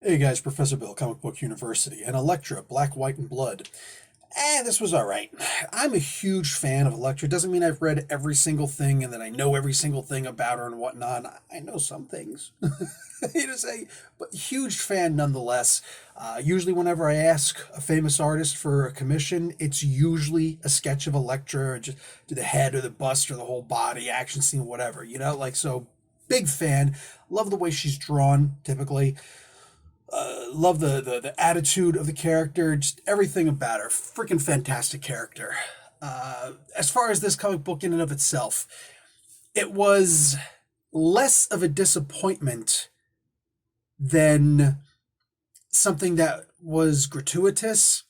Hey guys, Professor Bill, Comic Book University, and Elektra, Black, White, and Blood. This was alright. I'm a huge fan of Elektra. Doesn't mean I've read every single thing and that I know every single thing about her and whatnot. I know some things. I hate to say, but huge fan nonetheless. Usually, whenever I ask a famous artist for a commission, it's usually a sketch of Elektra, or just do the head or the bust or the whole body, action scene, whatever. So big fan. Love the way she's drawn, typically. Love the attitude of the character, just everything about her. Freaking fantastic character. As far as this comic book in and of itself, it was less of a disappointment than something that was gratuitous,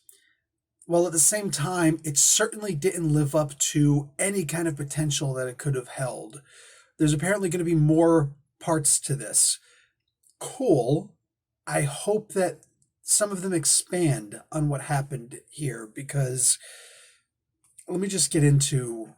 while at the same time, it certainly didn't live up to any kind of potential that it could have held. There's apparently going to be more parts to this. Cool. I hope that some of them expand on what happened here because let me just get into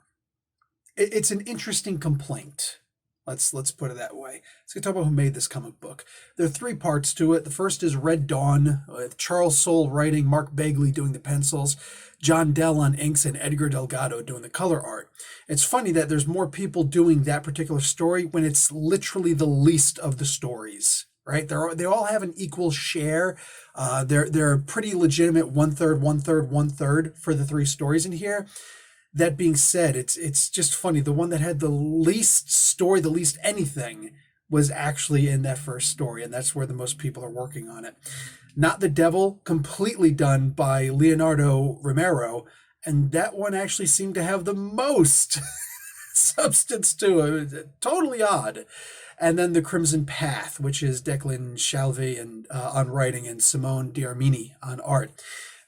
it's an interesting complaint. Let's put it that way. Let's talk about who made this comic book. There are three parts to it. The first is Red Dawn, with Charles Soule writing, Mark Bagley doing the pencils, John Dell on inks, and Edgar Delgado doing the color art. It's funny that there's more people doing that particular story when it's literally the least of the stories. Right? They all have an equal share. They're pretty legitimate one third, one third, one third for the three stories in here. That being said, it's just funny. The one that had the least story, the least anything, was actually in that first story, and that's where the most people are working on it. Not the Devil, completely done by Leonardo Romero, and that one actually seemed to have the most substance to it. Totally odd. And then The Crimson Path, which is Declan Shalvey and on writing and Simone D'Armini on art.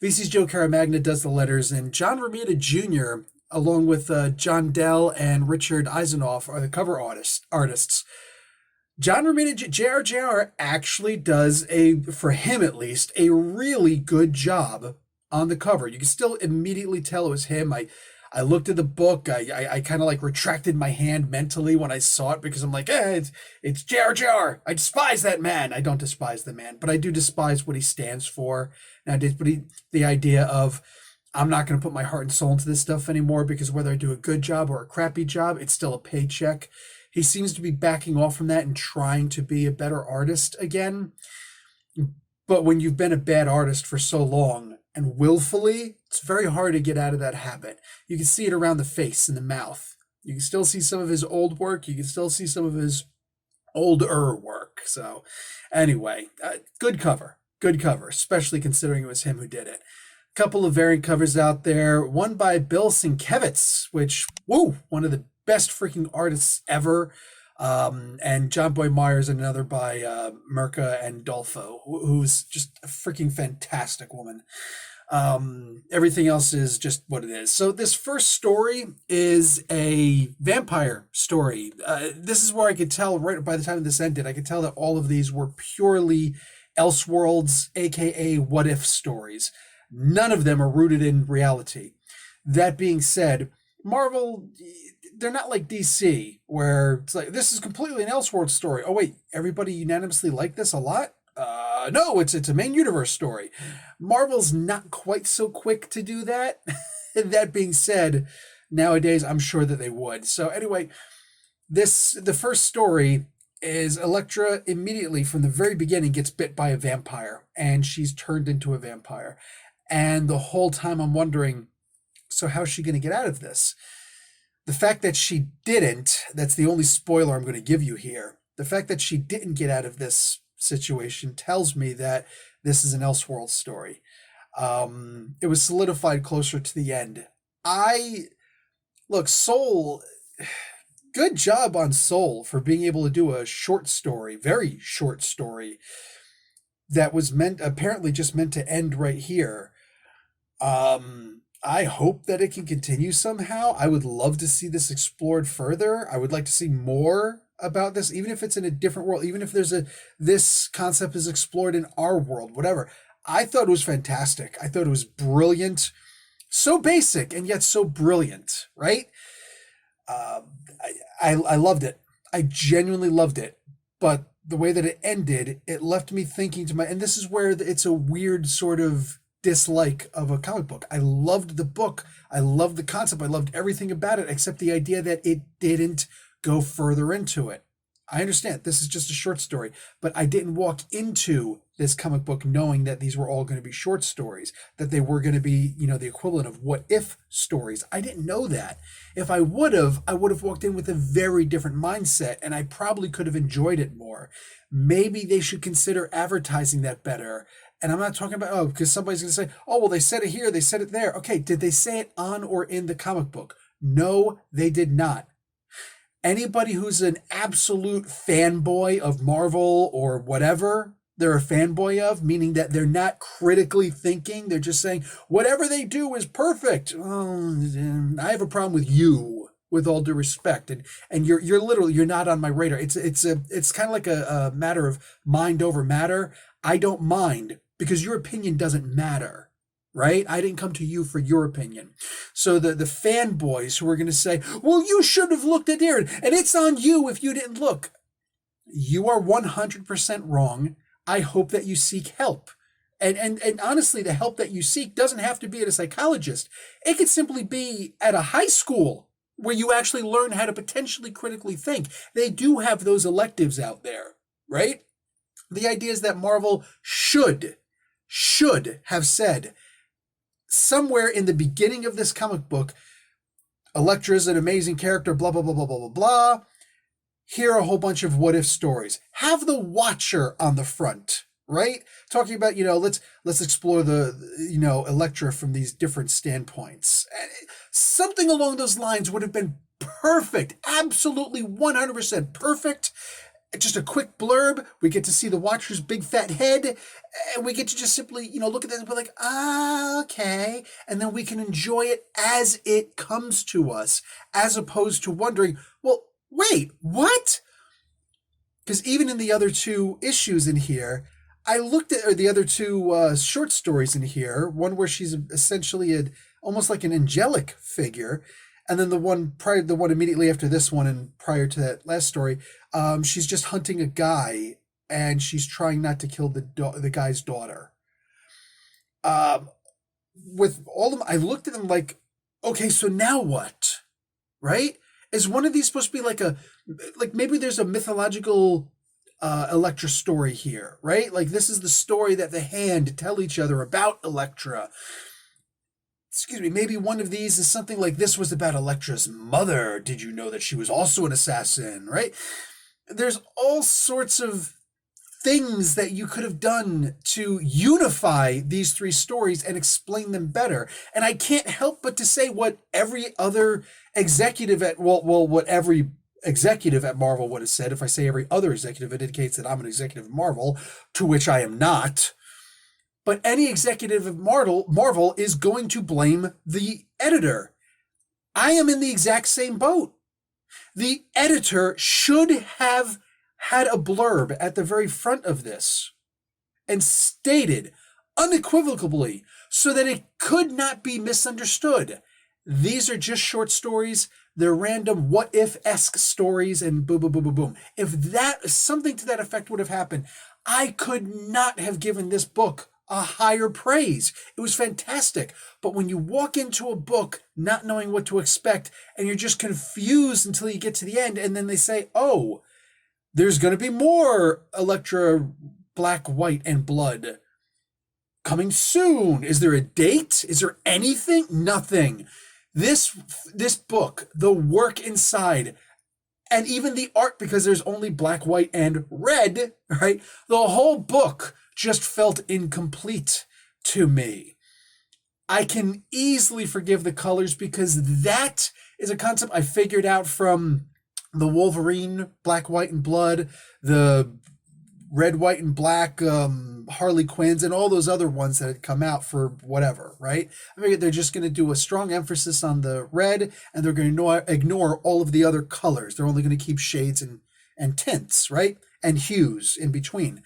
VC's Joe Caramagna does the letters, and John Romita Jr., along with John Dell and Richard Eisenoff, are the cover artists. John Romita JR actually does for him at least, a really good job on the cover. You can still immediately tell it was him. I looked at the book. I kind of like retracted my hand mentally when I saw it because I'm like, it's Jar Jar. I despise that man. I don't despise the man, but I do despise what he stands for. And the idea of I'm not going to put my heart and soul into this stuff anymore because whether I do a good job or a crappy job, it's still a paycheck. He seems to be backing off from that and trying to be a better artist again. But when you've been a bad artist for so long and willfully, it's very hard to get out of that habit. You can see it around the face and the mouth. You can still see some of his old work. You can still see some of his older work. So anyway, good cover, especially considering it was him who did it. Couple of variant covers out there. One by Bill Sienkiewicz, which, woo, one of the best freaking artists ever. And John Boy Myers, another by Mirka and Dolfo, who's just a freaking fantastic woman. Everything else is just what it is. So this first story is a vampire story. This is where I could tell right by the time this ended, I could tell that all of these were purely Elseworlds, aka what if stories. None of them are rooted in reality. That being said, Marvel, they're not like DC, where it's like, this is completely an Elseworlds story. Oh, wait, everybody unanimously liked this a lot? No, it's a main universe story. Marvel's not quite so quick to do that. That being said, nowadays, I'm sure that they would. So anyway, the first story is Elektra immediately from the very beginning gets bit by a vampire, and she's turned into a vampire. And the whole time I'm wondering, so how's she going to get out of this? The fact that she didn't, that's the only spoiler I'm going to give you here. The fact that she didn't get out of this situation tells me that this is an Elseworld story. It was solidified closer to the end. Soul, good job on Soul for being able to do a short story, very short story, that was apparently just meant to end right here. I hope that it can continue somehow. I would love to see this explored further. I would like to see more about this, even if it's in a different world, even if this concept is explored in our world, whatever. I thought it was fantastic. I thought it was brilliant. So basic and yet so brilliant, right? I loved it. I genuinely loved it. But the way that it ended, it left me thinking to my, and this is where it's a weird sort of dislike of a comic book. I loved the book. I loved the concept. I loved everything about it, except the idea that it didn't go further into it. I understand this is just a short story, but I didn't walk into this comic book knowing that these were all going to be short stories, that they were going to be, the equivalent of what if stories. I didn't know that. If I would have walked in with a very different mindset, and I probably could have enjoyed it more. Maybe they should consider advertising that better. And I'm not talking about, because somebody's going to say, oh, well, they said it here, they said it there. Okay, did they say it on or in the comic book? No, they did not. Anybody who's an absolute fanboy of Marvel or whatever they're a fanboy of, meaning that they're not critically thinking, they're just saying whatever they do is perfect. Oh, I have a problem with you, with all due respect, and you're literally, you're not on my radar. It's kind of like a matter of mind over matter. I don't mind because your opinion doesn't matter. Right? I didn't come to you for your opinion. So the fanboys who are going to say, well, you should have looked at there, and it's on you if you didn't look. You are 100% wrong. I hope that you seek help. And honestly, the help that you seek doesn't have to be at a psychologist. It could simply be at a high school where you actually learn how to potentially critically think. They do have those electives out there, right? The idea is that Marvel should have said, somewhere in the beginning of this comic book, Elektra is an amazing character, blah, blah, blah, blah, blah, blah, blah. Here are a whole bunch of what if stories. Have the Watcher on the front, right? Talking about, let's explore the, Elektra from these different standpoints. Something along those lines would have been perfect. Absolutely 100% perfect. Just a quick blurb. We get to see the Watcher's big fat head, and we get to just simply, look at that and be like, okay. And then we can enjoy it as it comes to us, as opposed to wondering, well, wait, what? Because even in the other two issues in here, I looked at, or the other two short stories in here, one where she's essentially almost like an angelic figure, and then the one immediately after this one and prior to that last story, she's just hunting a guy and she's trying not to kill the guy's daughter. With all of them, I looked at them like, okay, so now what? Right? Is one of these supposed to be like maybe there's a mythological Elektra story here, right? Like this is the story that the Hand tell each other about Elektra. Excuse me, maybe one of these is something like this was about Elektra's mother. Did you know that she was also an assassin, right? There's all sorts of things that you could have done to unify these three stories and explain them better. And I can't help but to say what every other executive what every executive at Marvel would have said. If I say every other executive, it indicates that I'm an executive at Marvel, to which I am not. But any executive of Marvel is going to blame the editor. I am in the exact same boat. The editor should have had a blurb at the very front of this and stated unequivocally so that it could not be misunderstood. These are just short stories. They're random what-if-esque stories and boom, boom, boom, boom, boom. If something to that effect would have happened, I could not have given this book a higher praise. It was fantastic. But when you walk into a book not knowing what to expect and you're just confused until you get to the end and then they say, oh, there's going to be more Elektra Black, White, and Blood coming soon. Is there a date? Is there anything? Nothing. This book, the work inside, and even the art, because there's only black, white, and red, right? The whole book just felt incomplete to me. I can easily forgive the colors because that is a concept I figured out from the Wolverine, Black, White, and Blood, the Red, White, and Black Harley Quinns, and all those other ones that had come out for whatever, right? I figured they're just going to do a strong emphasis on the red, and they're going to ignore all of the other colors. They're only going to keep shades and tints, right? And hues in between.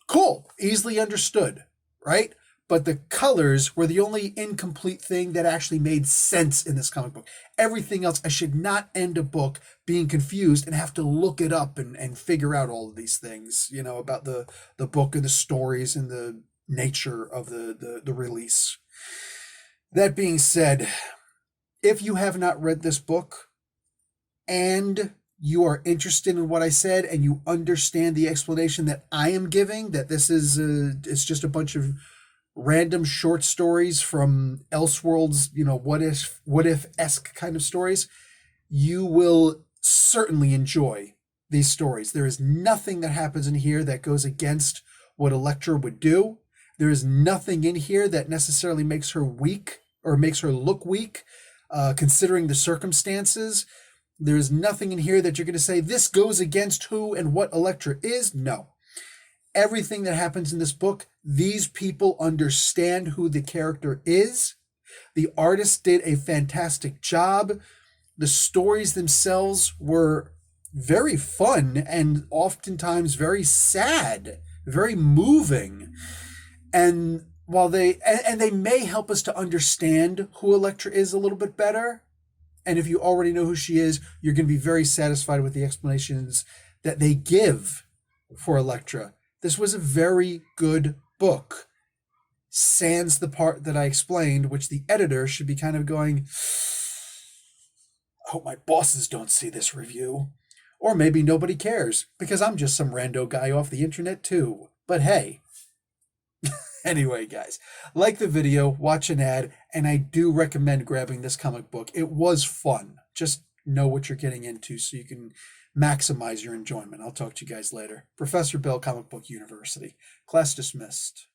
Cool, easily understood, right? but the colors were the only incomplete thing that actually made sense in this comic book. Everything else, I should not end a book being confused and have to look it up and figure out all of these things, about the book and the stories and the nature of the release. That being said, if you have not read this book and you are interested in what I said and you understand the explanation that I am giving, that this is it's just a bunch of random short stories from Elseworlds, what if-esque kind of stories, you will certainly enjoy these stories. There is nothing that happens in here that goes against what Elektra would do. There is nothing in here that necessarily makes her weak or makes her look weak, considering the circumstances. There's nothing in here that you're going to say, this goes against who and what Elektra is. No. Everything that happens in this book, these people understand who the character is. The artist did a fantastic job. The stories themselves were very fun and oftentimes very sad, very moving. And while they may help us to understand who Elektra is a little bit better, and if you already know who she is, you're going to be very satisfied with the explanations that they give for Elektra. This was a very good book. Sans the part that I explained, which the editor should be kind of going, I hope my bosses don't see this review. Or maybe nobody cares, because I'm just some rando guy off the internet too. But hey. Anyway, guys, like the video, watch an ad, and I do recommend grabbing this comic book. It was fun. Just know what you're getting into so you can maximize your enjoyment. I'll talk to you guys later. Professor Bell, Comic Book University. Class dismissed.